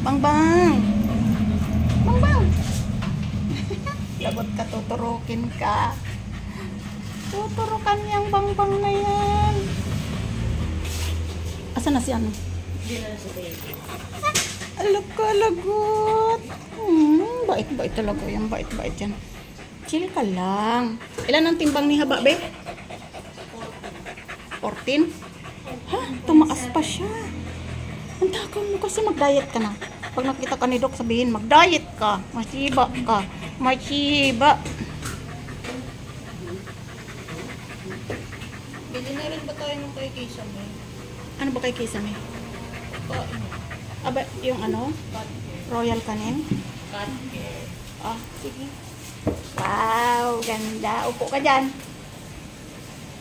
Bangbang! Bangbang! Lagot ka, tuturukin ka. Tuturukan yang bangbang na yan. Asa na si ano? Hindi na sa baby. Alag ka, lagot. Bait-bait talaga yan. Bait-bait yan. Chill ka lang. Ilan ang timbang ni Haba, be? 14? Ha? Tumaas pa siya. Ang takaw mo kasi mag-diet ka na. Pag nakita ka ni Doc, sabihin, mag-diet ka. Masiba ka. Masiba. Bili na rin ba tayo ng kay Kisame? Ano ba kay Kisame? Aba, yung ano? Royal Canin? Cut. Ah, sige. Wow, ganda. Upo ka dyan.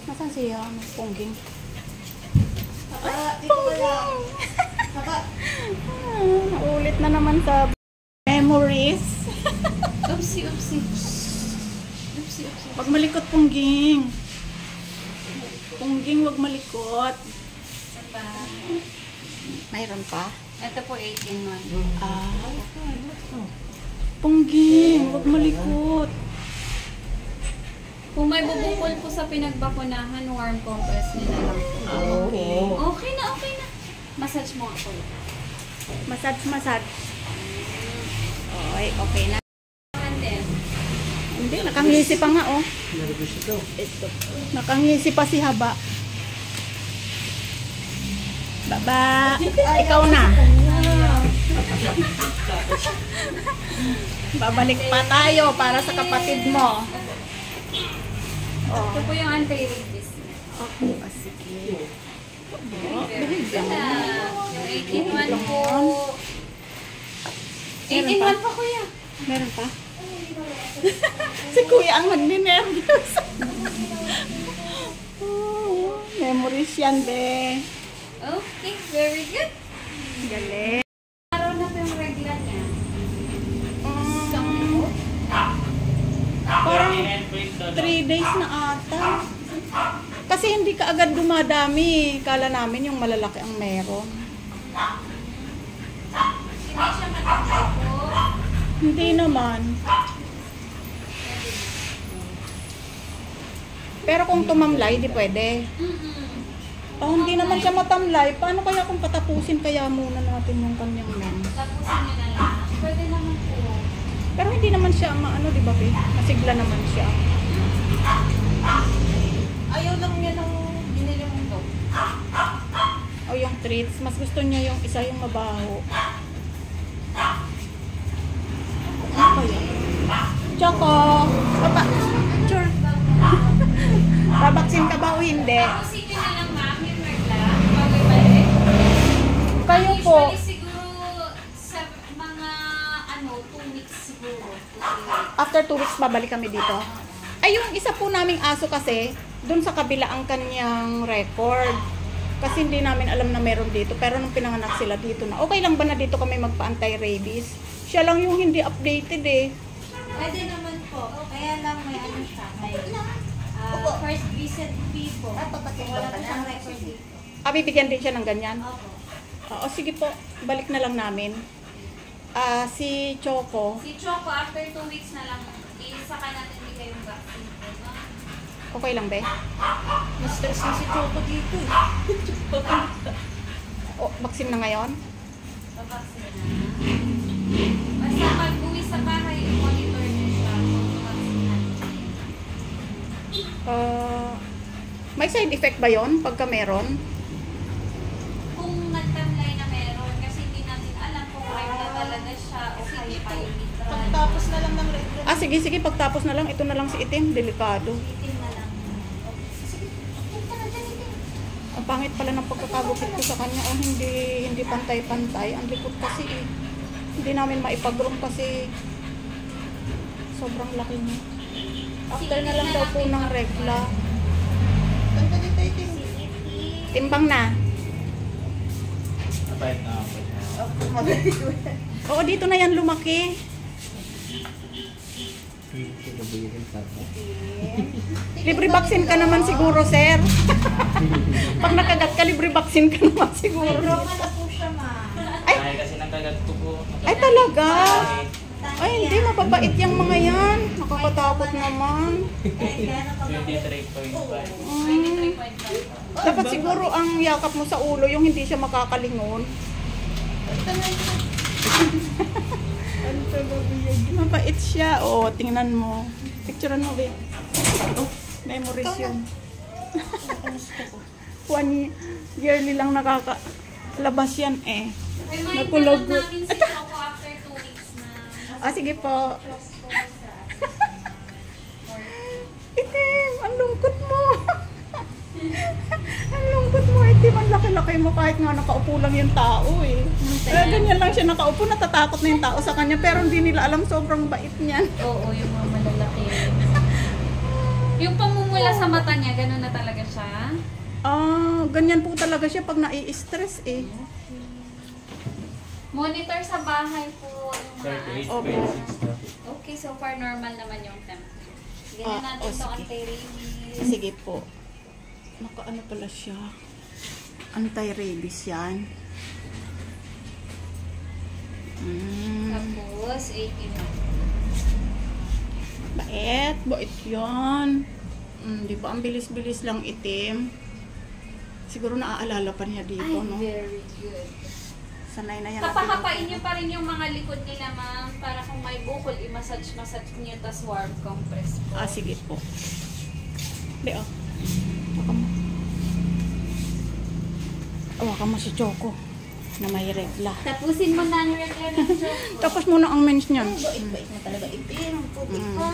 Nasaan siya? Pungging. Dito ka lang. Haba. Naulit na naman sa memories. Upsi. Wag malikot, Pungging. Pungging, wag malikot. Pa. Mayroon pa? Ito po 18-1. Ah. Pungging, wag malikot. Kung may bubukol po sa pinagbakunahan, warm compress nila lang po. Okay. Okay na. Massage mo ako. Massage. Okay na. And then, Hindi, nakangisi pa nga, oh. Nakangisi pa si Haba. Baba, ikaw na. Babalik pa tayo para sa kapatid mo. ito po yung anti-rabies. Okay, sige. Ganda. Yung 18-1 po. 18-1 pa, kuya. Meron pa? Si Kuya ang nagninervyos. Memories yan, be. Okay, very good. Galing. Araw na po yung regla niya. Parang 3 days na ata. Kasi hindi ka agad dumadami. Kala namin yung malalaki ang meron. Hindi siya matangkay po. Hindi naman. Pero kung tumamlay, di pwede. Oh, hindi naman siya matamlay. Paano kaya kung patapusin kaya muna natin yung kanyang mens? Tapusin niyo na lang. Pwede naman po. Pero hindi naman siya maano, di ba, be? Masigla naman siya. Ayaw lang niya nung binili mong to. O yung treats, mas gusto niya yung isa yung mabaho. Ano ba yan? Choco! Papa! Sure! Babaksin ka ba o hindi? Tapusin niyo na lang, ma'am, yung regla. Bagay-balik. Kayo po. Usually siguro sa mga 2 weeks siguro. After 2 weeks, babalik kami dito. Ay, yung isa po naming aso kasi, dun sa kabila ang kanyang record. Kasi hindi namin alam na meron dito. Pero nung pinanganak sila dito na, okay lang ba na dito kami magpa-anti-rabies? Siya lang yung hindi updated eh. Pwede naman po. Kaya lang may ano siya. May first visit fee po. Wala po siyang record dito. Bibigyan din siya ng ganyan? Opo. Oo, sige po. Balik na lang namin. Si Choco, Si Choco, after 2 weeks na lang, saka natin bigay yung vaccine po. No? okay lang be? Na-stress na si Choco dito eh. O, vaccine na ngayon? Pa-vaccine na. Basta pag-uwi sa bahay, monitor niyo siya kung vaccine natin. May side effect ba yon pagka meron? Kung nagtamlay na meron, kasi hindi natin alam kung right na talaga siya o kaya pa yung Pagtapos na lang ng regular Sige, pagtapos na lang. Ito na lang si Itim. Delikado. meeting na lang. Sige, punta na dyan Itim. Ang pangit pala ng pagkakagupit ko sa kanya. Hindi pantay-pantay. Ang likod kasi eh. Hindi namin maipag-room kasi sobrang laki niya. After na lang daw po ng regla. Punta dito Itim. Timbang na. Oo, dito na yan lumaki. Libre vaccine ka naman siguro, sir. Pag nakagat ka, libre vaccine ka naman siguro. May broma na po siya, ma. Ay, Kasi nang Pinag ko po. Ay, talaga? Tanya. Ay, hindi. Mababait yung mga yan. Nakakatakot naman. Ay, gano'n ka ba? 23.5. 23.5. Dapat siguro ang yakap mo sa ulo, yung hindi siya makakalingon. Ano talaga yan? Mabait siya. Oo, tingnan mo. Picturean mo, be. Oh, memories yun. 1 yearly lang nakakalabas yan eh. Remind Nakulog. na lang namin si Choco after 2 weeks na. Ah, sige po. Itim, ang lungkot mo. Ang lungkot mo, Itim. Ang laki-laki mo kahit nga nakaupo lang yung tao eh. Ganyan lang siya nakaupo, natatakot na yung tao sa kanya. Pero hindi nila alam sobrang bait niyan. Oo, yung mga malalaki. Yung pamumula sa mata niya, gano'n na talaga siya. Ah, ganyan po talaga siya pag nai-stress eh. Monitor sa bahay po. Yung mga 38.6 na. Okay, so far normal naman yung temp. Ganyan Ah, natin oh, to sige. anti-rabies. Sige po. Naka-ano pala siya. Anti-rabies yan. Tapos, 18 na. Bait yan. Di ba? Ang bilis-bilis lang Itim. Siguro naaalala pa niya dito, Ay, no? very good. Sanay na yan. Kapahapain niyo pa rin yung mga likod nila, ma'am. Para kung may bukol, i-massage niyo, tas warm compress po. Ah, sige po. Di, oh. Hawakan mo. Hawakan mo si Choco na may regla. Tapusin mo na ang regular ng Choco. Tapos muna ang mens niyan. Bait-bait mo talaga, Itim. Ang puti ka.